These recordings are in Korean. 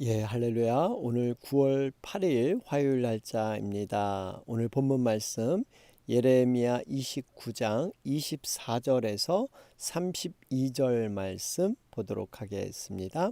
할렐루야. 오늘 9월 8일 화요일 날짜입니다. 오늘 본문 말씀 예레미야 29장 24절에서 32절 말씀 보도록 하겠습니다.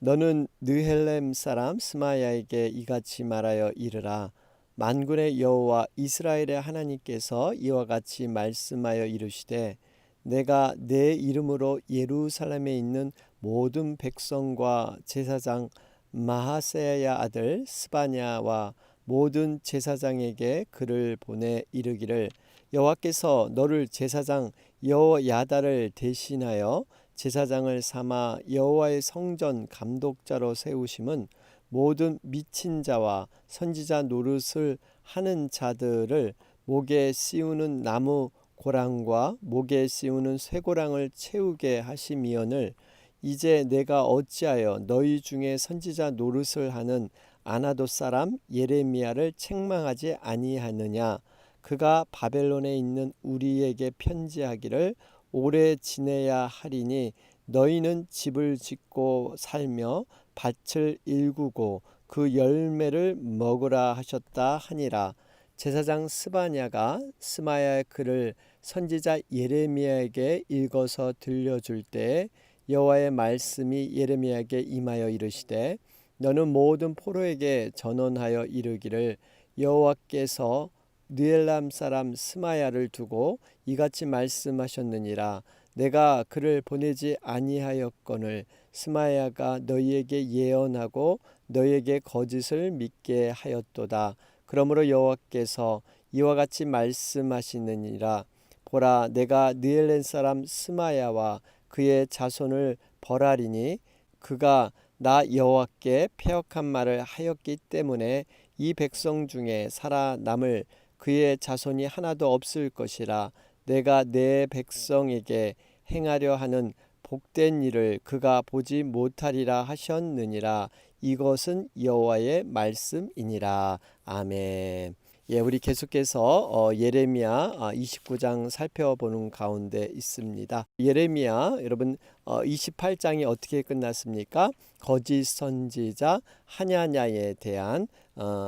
너는 느헬렘 사람 스마야에게 이같이 말하여 이르라. 만군의 여호와 이스라엘의 하나님께서 이와 같이 말씀하여 이르시되 내가 내 이름으로 예루살렘에 있는 모든 백성과 제사장 마하세야 아들 스바냐와 모든 제사장에게 글을 보내 이르기를 여호와께서 너를 제사장 여호야다를 대신하여 제사장을 삼아 여호와의 성전 감독자로 세우심은 모든 미친 자와 선지자 노릇을 하는 자들을 목에 씌우는 나무 고랑과 목에 씌우는 쇠고랑을 채우게 하심이오늘 이제 내가 어찌하여 너희 중에 선지자 노릇을 하는 아나돗 사람 예레미야를 책망하지 아니하느냐. 그가 바벨론에 있는 우리에게 편지하기를 오래 지내야 하리니 너희는 집을 짓고 살며 밭을 일구고 그 열매를 먹으라 하셨다 하니라. 제사장 스바냐가 스마야의 글을 선지자 예레미야에게 읽어서 들려줄 때 여호와의 말씀이 예레미야에게 임하여 이르시되 너는 모든 포로에게 전언하여 이르기를 여호와께서 느엘람 사람 스마야를 두고 이같이 말씀하셨느니라. 내가 그를 보내지 아니하였거늘 스마야가 너희에게 예언하고 너희에게 거짓을 믿게 하였도다. 그러므로 여호와께서 이와 같이 말씀하시느니라. 보라, 내가 느엘렘 사람 스마야와 그의 자손을 벌하리니 그가 나 여호와께 패역한 말을 하였기 때문에 이 백성 중에 살아남을 그의 자손이 하나도 없을 것이라. 내가 내 백성에게 행하려 하는 복된 일을 그가 보지 못하리라 하셨느니라. 이것은 여호와의 말씀이니라. 아멘. 우리 계속해서 예레미야 29장 살펴보는 가운데 있습니다. 예레미야 여러분 28장이 어떻게 끝났습니까? 거짓 선지자 하냐냐에 대한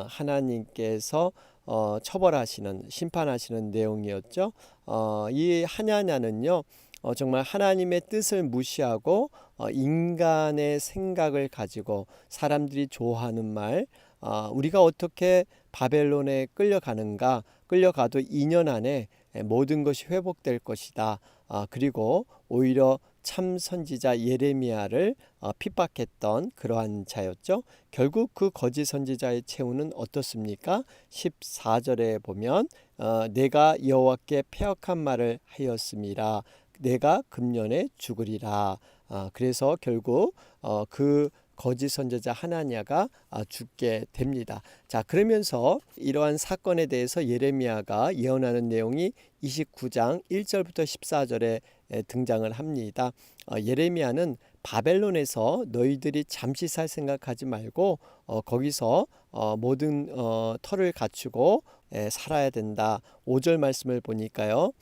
하나님께서 처벌하시는 심판하시는 내용이었죠. 이 하냐냐는요 정말 하나님의 뜻을 무시하고 인간의 생각을 가지고 사람들이 좋아하는 말, 우리가 어떻게 바벨론에 끌려가는가, 끌려가도 2년 안에 모든 것이 회복될 것이다. 그리고 오히려 참 선지자 예레미야를 핍박했던 그러한 자였죠. 결국 그 거짓 선지자의 최후는 어떻습니까? 14절에 보면 내가 여호와께 패역한 말을 하였음이라. 내가 금년에 죽으리라. 그래서 결국 그 거짓 선지자 하나냐가 죽게 됩니다. 자, 그러면서 이러한 사건에 대해서 예레미야가 예언하는 내용이 29장 1절부터 14절에 등장을 합니다. 예레미야는 바벨론에서 너희들이 잠시 살 생각하지 말고 거기서 모든 터를 갖추고 살아야 된다. 5절 말씀을 보니까요.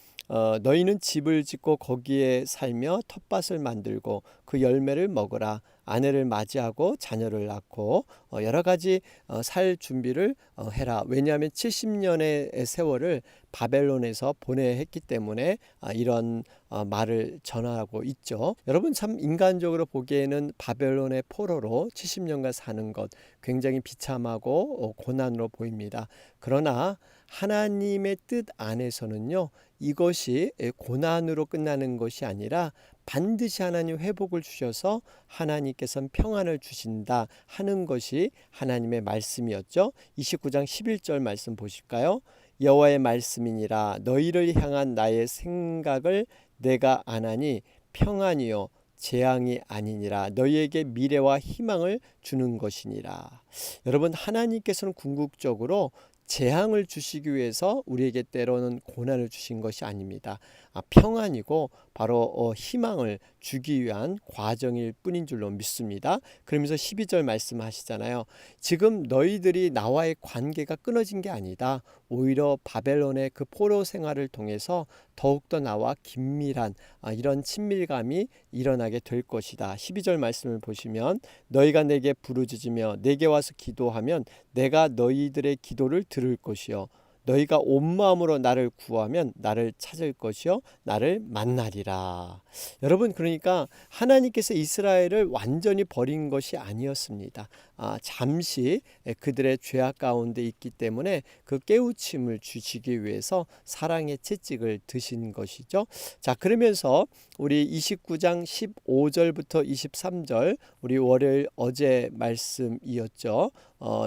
너희는 집을 짓고 거기에 살며 텃밭을 만들고 그 열매를 먹으라. 아내를 맞이하고 자녀를 낳고 여러 가지 살 준비를 해라. 왜냐하면 70년의 세월을 바벨론에서 보내야 했기 때문에 이런 말을 전하고 있죠. 여러분 참 인간적으로 보기에는 바벨론의 포로로 70년간 사는 것 굉장히 비참하고 고난으로 보입니다. 그러나 하나님의 뜻 안에서는요. 이것이 고난으로 끝나는 것이 아니라 반드시 하나님 회복을 주셔서 하나님께서는 평안을 주신다 하는 것이 하나님의 말씀이었죠. 29장 11절 말씀 보실까요? 여호와의 말씀이니라. 너희를 향한 나의 생각을 내가 아나니 평안이요 재앙이 아니니라. 너희에게 미래와 희망을 주는 것이니라. 여러분 하나님께서는 궁극적으로 재앙을 주시기 위해서 우리에게 때로는 고난을 주신 것이 아닙니다. 평안이고 바로 희망을 주기 위한 과정일 뿐인 줄로 믿습니다. 그러면서 12절 말씀하시잖아요. 지금 너희들이 나와의 관계가 끊어진 게 아니다. 오히려 바벨론의 그 포로 생활을 통해서 더욱더 나와 긴밀한 이런 친밀감이 일어나게 될 것이다. 12절 말씀을 보시면 너희가 내게 부르짖으며 내게 와서 기도하면 내가 너희들의 기도를 들을 것이요 너희가 온 마음으로 나를 구하면 나를 찾을 것이요 나를 만나리라. 여러분, 그러니까 하나님께서 이스라엘을 완전히 버린 것이 아니었습니다. 잠시 그들의 죄악 가운데 있기 때문에 그 깨우침을 주시기 위해서 사랑의 채찍을 드신 것이죠. 자, 그러면서 우리 29장 15절부터 23절 우리 월요일 어제 말씀이었죠.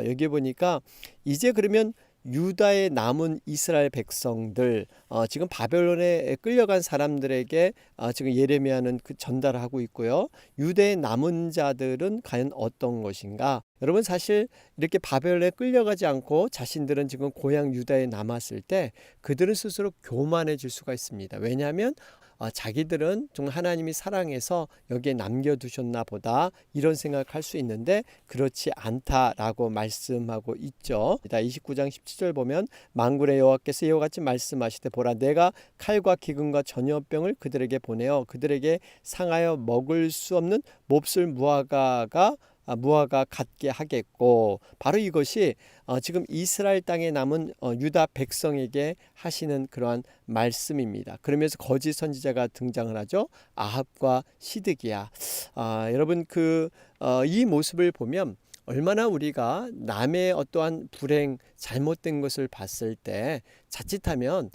여기 보니까 이제 그러면 유다에 남은 이스라엘 백성들, 지금 바벨론에 끌려간 사람들에게 지금 예레미야는 그 전달하고 있고요. 유대에 남은 자들은 과연 어떤 것인가? 여러분, 사실 이렇게 바벨론에 끌려가지 않고 자신들은 지금 고향 유다에 남았을 때 그들은 스스로 교만해질 수가 있습니다. 왜냐하면 자기들은 정말 하나님이 사랑해서 여기에 남겨두셨나 보다 이런 생각할 수 있는데 그렇지 않다라고 말씀하고 있죠. 29장 17절 보면 만군의 여호와께서 이와 같이 말씀하시되 보라 내가 칼과 기근과 전염병을 그들에게 보내어 그들에게 상하여 먹을 수 없는 몹쓸 무화과 같게 하겠고, 바로 이것이 지금 이스라엘 땅에 남은 유다 백성에게 하시는 그러한 말씀입니다. 그러면서 거짓 선지자가 등장을 하죠. 아합과 시드기야. 여러분, 이 모습을 보면 얼마나 우리가 남의 어떠한 불행, 잘못된 것을 봤을 때 자칫하면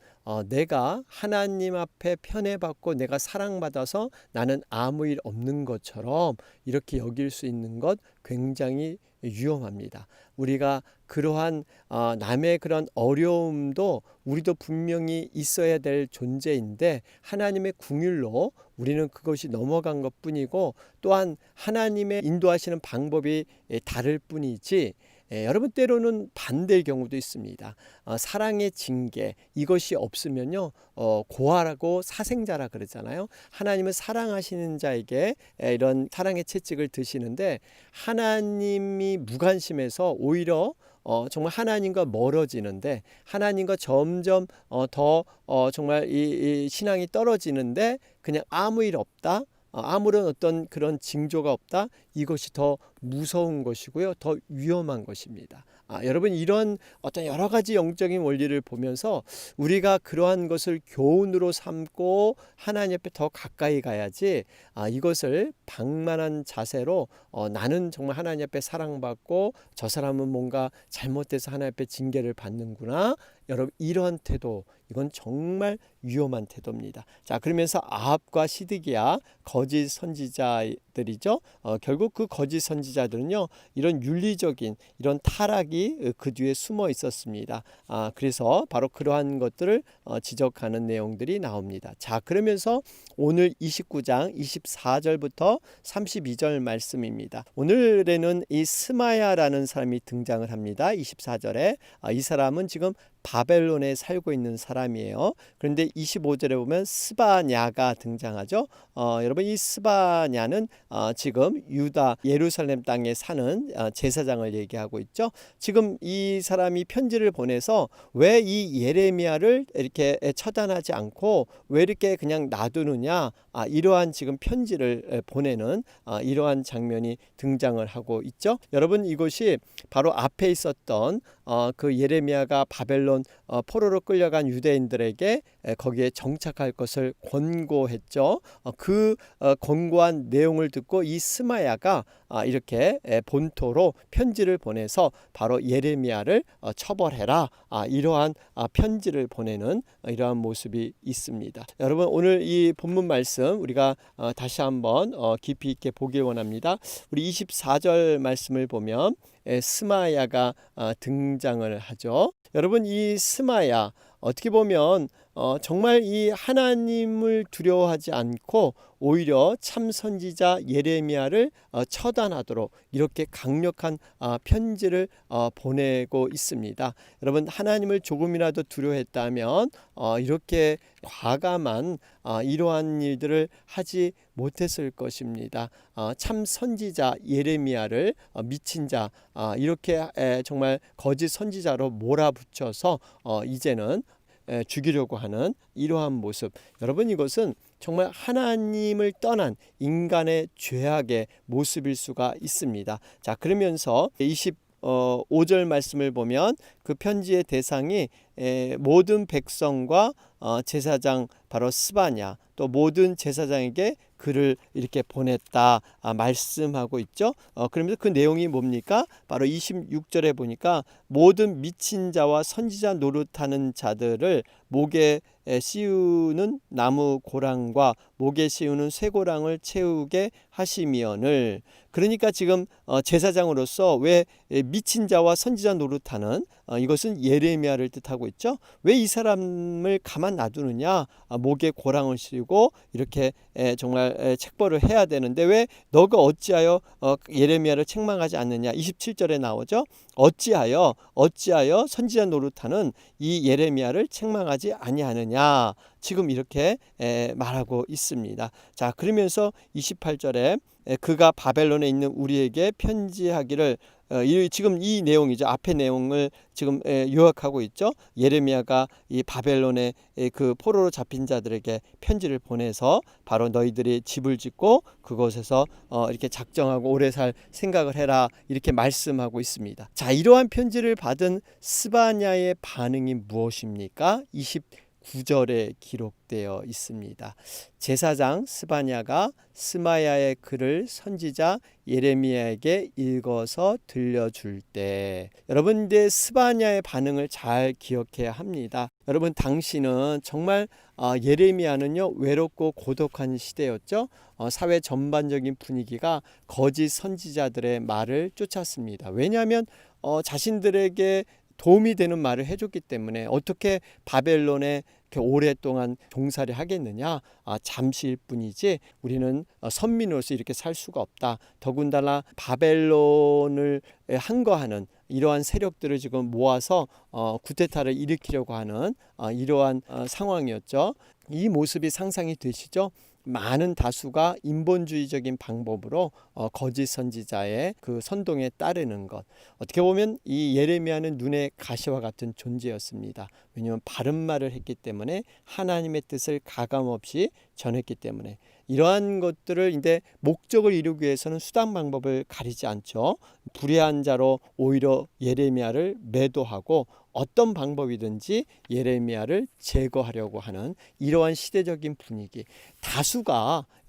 내가 하나님 앞에 편애받고 내가 사랑받아서 나는 아무 일 없는 것처럼 이렇게 여길 수 있는 것 굉장히 위험합니다. 우리가 그러한 남의 그런 어려움도 우리도 분명히 있어야 될 존재인데 하나님의 긍휼로 우리는 그것이 넘어간 것뿐이고 또한 하나님의 인도하시는 방법이 다를 뿐이지 여러분 때로는 반대의 경우도 있습니다. 사랑의 징계 이것이 없으면요 고아라고 사생자라 그러잖아요. 하나님은 사랑하시는 자에게 이런 사랑의 채찍을 드시는데 하나님이 무관심해서 오히려 정말 하나님과 멀어지는데 하나님과 점점 더 정말 이 신앙이 떨어지는데 그냥 아무 일 없다. 아무런 어떤 그런 징조가 없다. 이것이 더 무서운 것이고요. 더 위험한 것입니다. 여러분 이런 어떤 여러 가지 영적인 원리를 보면서 우리가 그러한 것을 교훈으로 삼고 하나님 앞에 더 가까이 가야지 이것을 방만한 자세로 나는 정말 하나님 앞에 사랑받고 저 사람은 뭔가 잘못돼서 하나님 앞에 징계를 받는구나. 여러분 이런 태도 이건 정말 위험한 태도입니다. 자, 그러면서 아합과 시드기야 거짓 선지자들이죠. 결국 그 거짓 선지자들은요 이런 윤리적인 이런 타락이 그 뒤에 숨어 있었습니다. 그래서 바로 그러한 것들을 지적하는 내용들이 나옵니다. 자, 그러면서 오늘 29장 24절부터 32절 말씀입니다. 오늘에는 이 스마야라는 사람이 등장을 합니다. 24절에 이 사람은 지금 바벨론에 살고 있는 사람이에요. 그런데 25절에 보면 스바냐가 등장하죠. 여러분 이 스바냐는 지금 유다 예루살렘 땅에 사는 제사장을 얘기하고 있죠. 지금 이 사람이 편지를 보내서 왜 이 예레미야를 이렇게 처단하지 않고 왜 이렇게 그냥 놔두느냐 이러한 지금 편지를 보내는 이러한 장면이 등장을 하고 있죠. 여러분 이것이 바로 앞에 있었던 그 예레미야가 바벨론 포로로 끌려간 유대인들에게 거기에 정착할 것을 권고했죠. 그 권고한 내용을 듣고 이 스마야가 이렇게 본토로 편지를 보내서 바로 예레미야를 처벌해라 이러한 편지를 보내는 이러한 모습이 있습니다. 여러분 오늘 이 본문 말씀 우리가 다시 한번 깊이 있게 보길 원합니다. 우리 24절 말씀을 보면 스마야가 등장을 하죠. 여러분 이 스마야 어떻게 보면 정말 이 하나님을 두려워하지 않고 오히려 참 선지자 예레미야를 처단하도록 이렇게 강력한 편지를 보내고 있습니다. 여러분, 하나님을 조금이라도 두려워했다면 이렇게 과감한 이러한 일들을 하지 못했을 것입니다. 참 선지자 예레미야를 미친 자, 이렇게 정말 거짓 선지자로 몰아붙여서 이제는 죽이려고 하는 이러한 모습, 여러분, 이것은 정말 하나님을 떠난 인간의 죄악의 모습일 수가 있습니다. 자, 그러면서 25절 말씀을 보면 그 편지의 대상이 모든 백성과 제사장 바로 스바냐, 또 모든 제사장에게 글을 이렇게 보냈다 말씀하고 있죠. 그러면서 그 내용이 뭡니까? 바로 26절에 보니까 모든 미친 자와 선지자 노릇하는 자들을 목에 씌우는 나무 고랑과 목에 씌우는 쇠고랑을 채우게 하시미언을. 그러니까 지금 제사장으로서 왜 미친 자와 선지자 노릇하는 이것은 예레미야를 뜻하고 있죠. 왜 이 사람을 가만 놔두느냐? 목에 고랑을 씌우고 이렇게 정말 책벌을 해야 되는데 왜 너가 어찌하여 예레미야를 책망하지 않느냐? 27절에 나오죠. 어찌하여 선지자 노릇하는 이 예레미야를 책망하지 아니하느냐? 지금 이렇게 말하고 있습니다. 자, 그러면서 28절에 그가 바벨론에 있는 우리에게 편지하기를, 지금 이 내용이죠. 앞의 내용을 지금 요약하고 있죠. 예레미야가 이 바벨론의 그 포로로 잡힌 자들에게 편지를 보내서 바로 너희들이 집을 짓고 그곳에서 이렇게 작정하고 오래 살 생각을 해라, 이렇게 말씀하고 있습니다. 자, 이러한 편지를 받은 스바냐의 반응이 무엇입니까? 29절에 기록되어 있습니다. 제사장 스바냐가 스마야의 글을 선지자 예레미야에게 읽어서 들려줄 때, 여러분, 이제 스바냐의 반응을 잘 기억해야 합니다. 여러분, 당시는 정말 예레미야는요, 외롭고 고독한 시대였죠. 사회 전반적인 분위기가 거짓 선지자들의 말을 쫓았습니다. 왜냐하면 자신들에게 도움이 되는 말을 해줬기 때문에 어떻게 바벨론에 이렇게 오랫동안 종살이 하겠느냐? 잠시일 뿐이지 우리는 선민으로서 이렇게 살 수가 없다. 더군다나 바벨론을 항거하는 이러한 세력들을 지금 모아서 쿠데타를 일으키려고 하는 이러한 상황이었죠. 이 모습이 상상이 되시죠? 많은 다수가 인본주의적인 방법으로 거짓 선지자의 그 선동에 따르는 것. 어떻게 보면 이 예레미야는 눈의 가시와 같은 존재였습니다. 왜냐하면 바른 말을 했기 때문에, 하나님의 뜻을 가감없이 전했기 때문에. 이러한 것들을 이제 목적을 이루기 위해서는 수단 방법을 가리지 않죠. 불의한 자로 오히려 예레미야를 매도하고 어떤 방법이든지 예레미야를 제거하려고 하는 이러한 시대적인 분위기.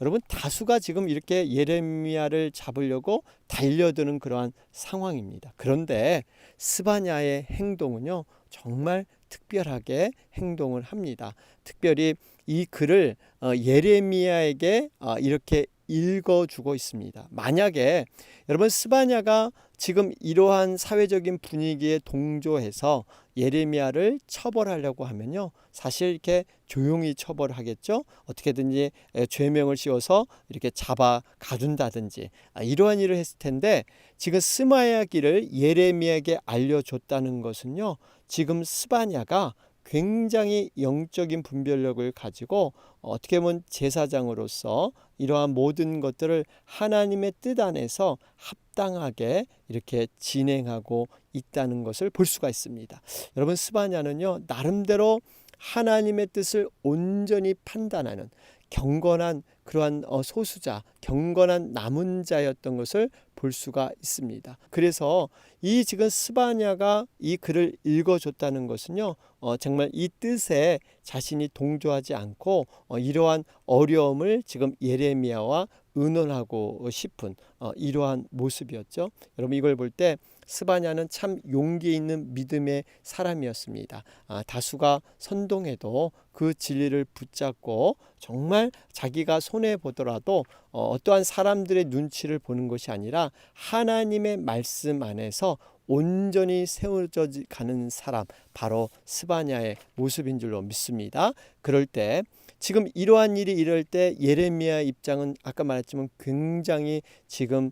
여러분, 다수가 지금 이렇게 예레미야를 잡으려고 달려드는 그러한 상황입니다. 그런데 스바냐의 행동은요, 정말 특별하게 행동을 합니다. 특별히 이 글을 예레미야에게 이렇게 읽어주고 있습니다. 만약에 여러분, 스바냐가 지금 이러한 사회적인 분위기에 동조해서 예레미야를 처벌하려고 하면요, 사실 이렇게 조용히 처벌하겠죠. 어떻게든지 죄명을 씌워서 이렇게 잡아 가둔다든지 이러한 일을 했을 텐데, 지금 스마야 길을 예레미야에게 알려줬다는 것은요, 지금 스바냐가 굉장히 영적인 분별력을 가지고 어떻게 보면 제사장으로서 이러한 모든 것들을 하나님의 뜻 안에서 합당하게 이렇게 진행하고 있다는 것을 볼 수가 있습니다. 여러분, 스바냐는요, 나름대로 하나님의 뜻을 온전히 판단하는 경건한 그러한 소수자, 경건한 남은 자였던 것을 볼 수가 있습니다. 그래서 이 지금 스바냐가 이 글을 읽어줬다는 것은요, 정말 이 뜻에 자신이 동조하지 않고 이러한 어려움을 지금 예레미야와 의논하고 싶은 이러한 모습이었죠. 여러분, 이걸 볼 때 스바냐는 참 용기 있는 믿음의 사람이었습니다. 다수가 선동해도 그 진리를 붙잡고 정말 자기가 손해 보더라도 어떠한 사람들의 눈치를 보는 것이 아니라 하나님의 말씀 안에서 온전히 세워져 가는 사람, 바로 스바냐의 모습인 줄로 믿습니다. 그럴 때 지금 이러한 일이 이럴 때 예레미야 입장은 아까 말했지만 굉장히 지금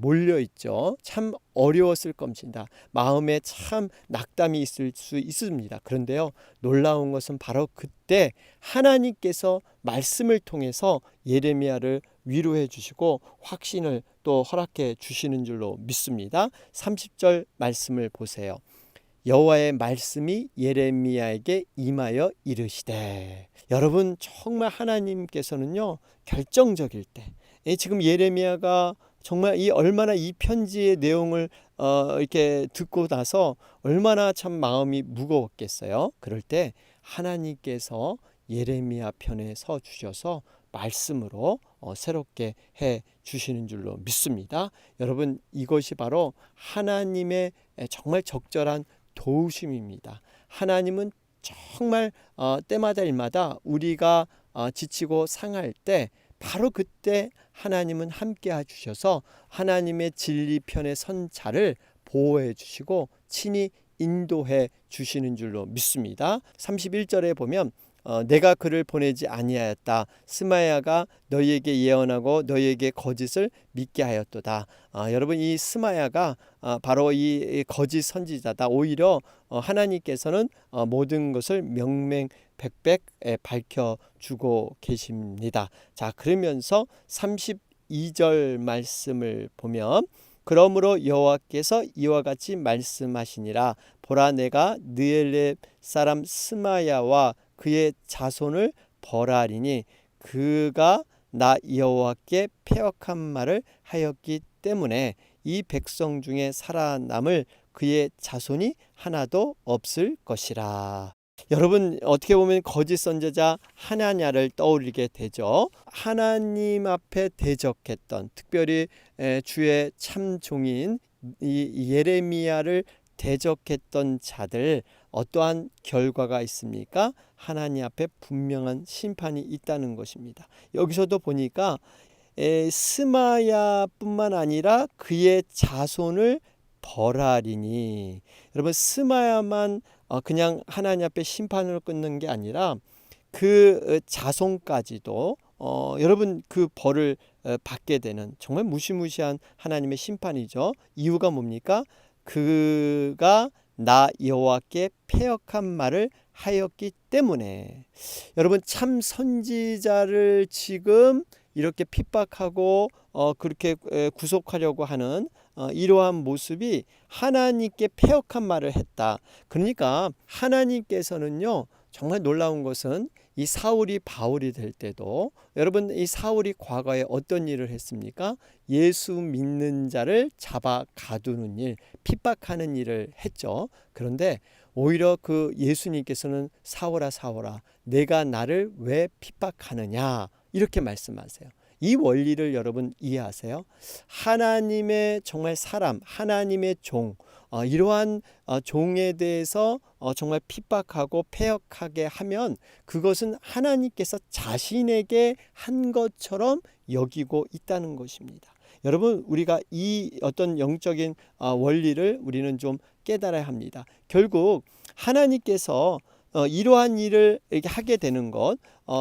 몰려 있죠. 참 어려웠을 것입니다. 마음에 참 낙담이 있을 수 있습니다. 그런데요, 놀라운 것은 바로 그때 하나님께서 말씀을 통해서 예레미야를 위로해 주시고 확신을 또 허락해 주시는 줄로 믿습니다. 30절 말씀을 보세요. 여호와의 말씀이 예레미야에게 임하여 이르시되. 여러분, 정말 하나님께서는요, 결정적일 때, 지금 예레미야가 정말 얼마나 이 편지의 내용을 이렇게 듣고 나서 얼마나 참 마음이 무거웠겠어요. 그럴 때 하나님께서 예레미야 편에 서 주셔서 말씀으로 새롭게 해 주시는 줄로 믿습니다. 여러분, 이것이 바로 하나님의 정말 적절한 도우심입니다. 하나님은 정말 때마다 일마다 우리가 지치고 상할 때 바로 그때 하나님은 함께 해주셔서 하나님의 진리편의 선 자를 보호해 주시고 친히 인도해 주시는 줄로 믿습니다. 31절에 보면 내가 그를 보내지 아니하였다. 스마야가 너희에게 예언하고 너희에게 거짓을 믿게 하였도다. 여러분, 이 스마야가 바로 이 거짓 선지자다. 오히려 하나님께서는 모든 것을 명명백백 밝혀주고 계십니다. 자, 그러면서 32절 말씀을 보면 그러므로 여호와께서 이와 같이 말씀하시니라. 보라, 내가 느엘렙 사람 스마야와 그의 자손을 벌하리니 그가 나 여호와께 패역한 말을 하였기 때문에 이 백성 중에 살아남을 그의 자손이 하나도 없을 것이라. 여러분, 어떻게 보면 거짓 선지자 하나냐를 떠올리게 되죠. 하나님 앞에 대적했던, 특별히 주의 참종인 이 예레미야를 대적했던 자들, 어떠한 결과가 있습니까? 하나님 앞에 분명한 심판이 있다는 것입니다. 여기서도 보니까 스마야뿐만 아니라 그의 자손을 벌하리니. 여러분, 스마야만 그냥 하나님 앞에 심판을 끊는 게 아니라 그 자손까지도 여러분 그 벌을 받게 되는 정말 무시무시한 하나님의 심판이죠. 이유가 뭡니까? 그가 나 여호와께 패역한 말을 하였기 때문에. 여러분, 참 선지자를 지금 이렇게 핍박하고 그렇게 구속하려고 하는 이러한 모습이 하나님께 패역한 말을 했다. 그러니까 하나님께서는요, 정말 놀라운 것은 이 사울이 바울이 될 때도, 여러분, 이 사울이 과거에 어떤 일을 했습니까? 예수 믿는 자를 잡아 가두는 일, 핍박하는 일을 했죠. 그런데 오히려 그 예수님께서는 사울아 사울아 내가 나를 왜 핍박하느냐 이렇게 말씀하세요. 이 원리를 여러분 이해하세요? 하나님의 정말 사람, 하나님의 종, 이러한 종에 대해서 정말 핍박하고 패역하게 하면 그것은 하나님께서 자신에게 한 것처럼 여기고 있다는 것입니다. 여러분, 우리가 이 어떤 영적인 원리를 우리는 좀 깨달아야 합니다. 결국 하나님께서 이러한 일을 하게 되는 것,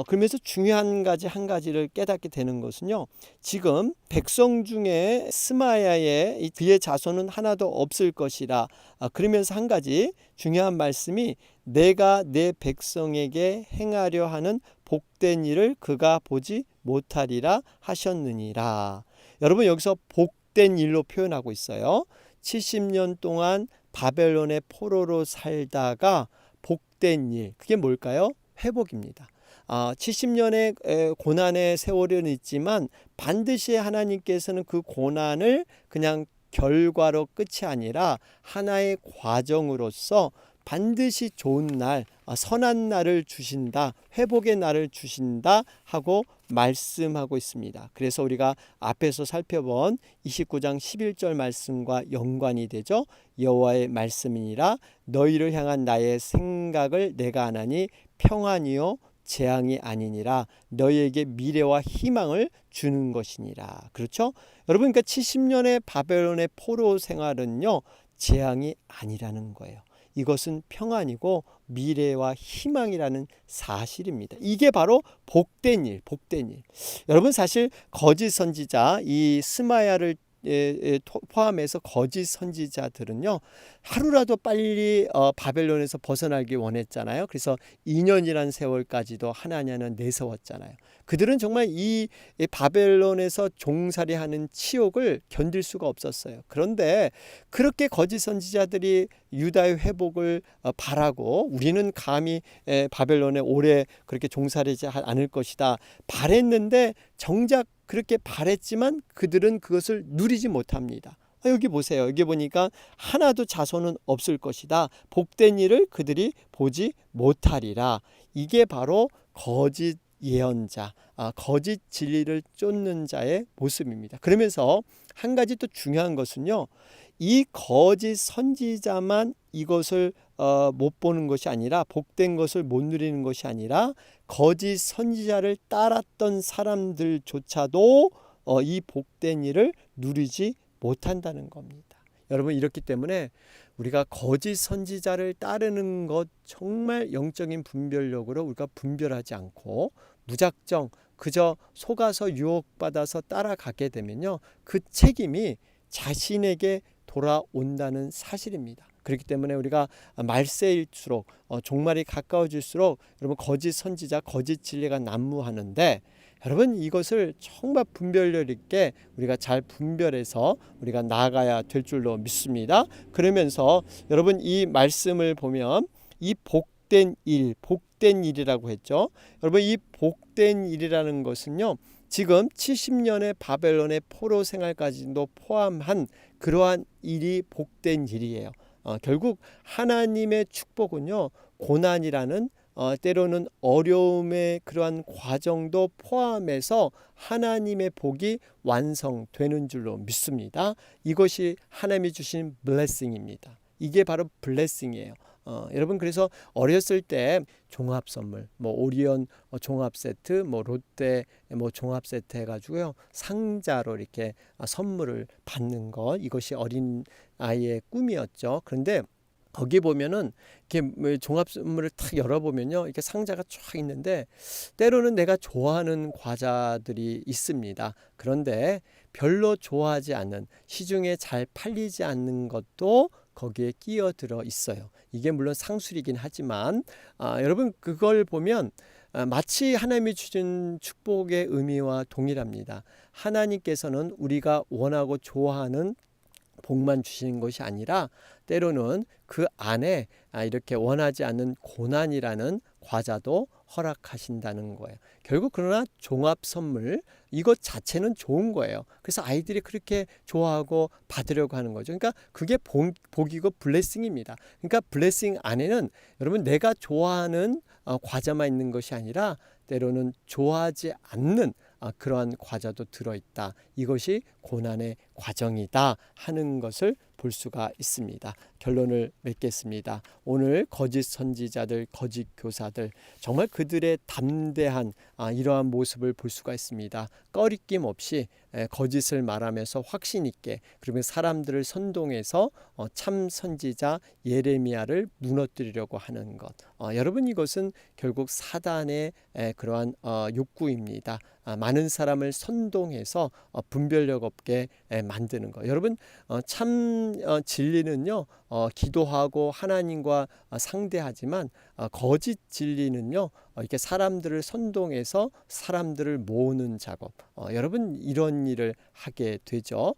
그러면서 중요한 한 가지를 깨닫게 되는 것은요, 지금 백성 중에 스마야의 그의 자손은 하나도 없을 것이라. 그러면서 한 가지 중요한 말씀이 내가 내 백성에게 행하려 하는 복된 일을 그가 보지 못하리라 하셨느니라. 여러분, 여기서 복된 일로 표현하고 있어요. 70년 동안 바벨론의 포로로 살다가 복된 일, 그게 뭘까요? 회복입니다. 70년의 고난의 세월은 있지만 반드시 하나님께서는 그 고난을 그냥 결과로 끝이 아니라 하나의 과정으로서 반드시 좋은 날, 선한 날을 주신다, 회복의 날을 주신다 하고 말씀하고 있습니다. 그래서 우리가 앞에서 살펴본 29장 11절 말씀과 연관이 되죠. 여호와의 말씀이니라. 너희를 향한 나의 생각을 내가 아나니 평안이요 재앙이 아니니라 너희에게 미래와 희망을 주는 것이니라. 그렇죠? 여러분, 그러니까 70년의 바벨론의 포로 생활은요, 재앙이 아니라는 거예요. 이것은 평안이고 미래와 희망이라는 사실입니다. 이게 바로 복된 일, 복된 일. 여러분, 사실 거짓 선지자 이 스마야를 포함해서 거짓 선지자들은요, 하루라도 빨리 바벨론에서 벗어나기 원했잖아요. 그래서 2년이라는 세월까지도 하나냐는 내세웠잖아요. 그들은 정말 이 바벨론에서 종살이하는 치욕을 견딜 수가 없었어요. 그런데 그렇게 거짓 선지자들이 유다의 회복을 바라고, 우리는 감히 바벨론에 오래 그렇게 종살이지 않을 것이다 바랬는데, 정작 그렇게 바랬지만 그들은 그것을 누리지 못합니다. 여기 보세요. 여기 보니까 하나도 자손은 없을 것이다. 복된 일을 그들이 보지 못하리라. 이게 바로 거짓 예언자, 거짓 진리를 쫓는 자의 모습입니다. 그러면서 한 가지 또 중요한 것은요, 이 거짓 선지자만 이것을 못 보는 것이 아니라, 복된 것을 못 누리는 것이 아니라, 거짓 선지자를 따랐던 사람들조차도 이 복된 일을 누리지 못한다는 겁니다. 여러분, 이렇기 때문에 우리가 거짓 선지자를 따르는 것, 정말 영적인 분별력으로 우리가 분별하지 않고 무작정 그저 속아서 유혹받아서 따라가게 되면요, 그 책임이 자신에게 돌아온다는 사실입니다. 그렇기 때문에 우리가 말세일수록, 종말이 가까워질수록 여러분, 거짓 선지자, 거짓 진리가 난무하는데, 여러분, 이것을 정말 분별력 있게 우리가 잘 분별해서 우리가 나아가야 될 줄로 믿습니다. 그러면서 여러분, 이 말씀을 보면 이 복된 일, 복된 일이라고 했죠. 여러분, 이 복된 일이라는 것은요, 지금 70년의 바벨론의 포로 생활까지도 포함한 그러한 일이 복된 일이에요. 결국 하나님의 축복은요, 고난이라는 때로는 어려움의 그러한 과정도 포함해서 하나님의 복이 완성되는 줄로 믿습니다. 이것이 하나님이 주신 블레싱입니다. 이게 바로 블레싱이에요. 여러분, 그래서 어렸을 때 종합 선물, 뭐 오리온 종합 세트, 뭐 롯데 뭐 종합 세트 해가지고요, 상자로 이렇게 선물을 받는 것, 이것이 어린 아이의 꿈이었죠. 그런데 거기 보면은 이렇게 종합 선물을 탁 열어보면요, 이렇게 상자가 쫙 있는데, 때로는 내가 좋아하는 과자들이 있습니다. 그런데 별로 좋아하지 않는, 시중에 잘 팔리지 않는 것도 거기에 끼어들어 있어요. 이게 물론 상술이긴 하지만 여러분, 그걸 보면 마치 하나님이 주신 축복의 의미와 동일합니다. 하나님께서는 우리가 원하고 좋아하는 복만 주시는 것이 아니라, 때로는 그 안에 이렇게 원하지 않는 고난이라는 과자도 허락하신다는 거예요. 결국 그러나 종합 선물, 이것 자체는 좋은 거예요. 그래서 아이들이 그렇게 좋아하고 받으려고 하는 거죠. 그러니까 그게 복이고 블레싱입니다. 그러니까 블레싱 안에는 여러분, 내가 좋아하는 과자만 있는 것이 아니라 때로는 좋아하지 않는 그러한 과자도 들어있다. 이것이 고난의 과정이다 하는 것을 볼 수가 있습니다. 결론을 맺겠습니다. 오늘 거짓 선지자들, 거짓 교사들, 정말 그들의 담대한 이러한 모습을 볼 수가 있습니다. 꺼리낌 없이 거짓을 말하면서 확신 있게, 그러면 사람들을 선동해서 참 선지자 예레미야를 무너뜨리려고 하는 것. 여러분, 이것은 결국 사단의 그러한 욕구입니다. 많은 사람을 선동해서 분별력 없게 만드는 것. 여러분, 참 진리는요, 기도하고 하나님과 상대하지만, 거짓 진리는요, 이렇게 사람들을 선동해서 사람들을 모으는 작업. 여러분, 이런 일을 하게 되죠.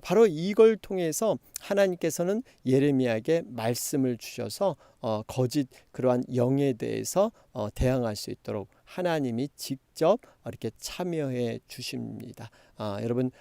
바로 이걸 통해서 하나님께서는 예레미야에게 말씀을 주셔서 거짓 그러한 영에 대해서 대항할 수 있도록 하나님이 직접 이렇게 참여해 주십니다. 여러분,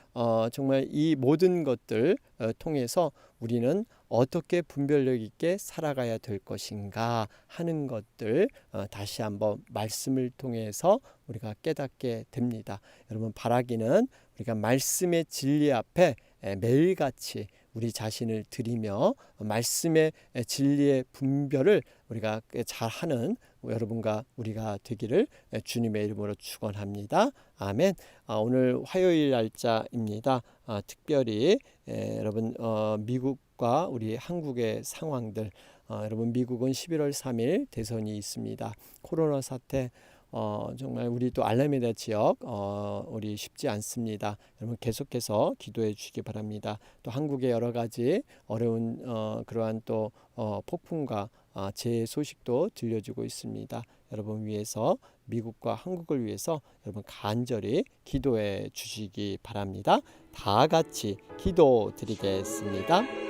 정말 이 모든 것들 통해서 우리는 어떻게 분별력 있게 살아가야 될 것인가 하는 것들 다시 한번 말씀을 통해서 우리가 깨닫게 됩니다. 여러분, 바라기는 우리가 말씀의 진리 앞에 매일같이 우리 자신을 드리며 말씀의 진리의 분별을 우리가 잘하는 여러분과 우리가 되기를 주님의 이름으로 축원합니다. 아멘. 오늘 화요일 날짜입니다. 특별히 여러분 미국과 우리 한국의 상황들, 여러분 미국은 11월 3일 대선이 있습니다. 코로나 사태 정말 우리 또 알라메다 지역 우리 쉽지 않습니다. 여러분 계속해서 기도해 주시기 바랍니다. 또 한국의 여러 가지 어려운 그러한 또 폭풍과 재해 소식도 들려주고 있습니다. 여러분 위해서 미국과 한국을 위해서 여러분 간절히 기도해 주시기 바랍니다. 다 같이 기도 드리겠습니다.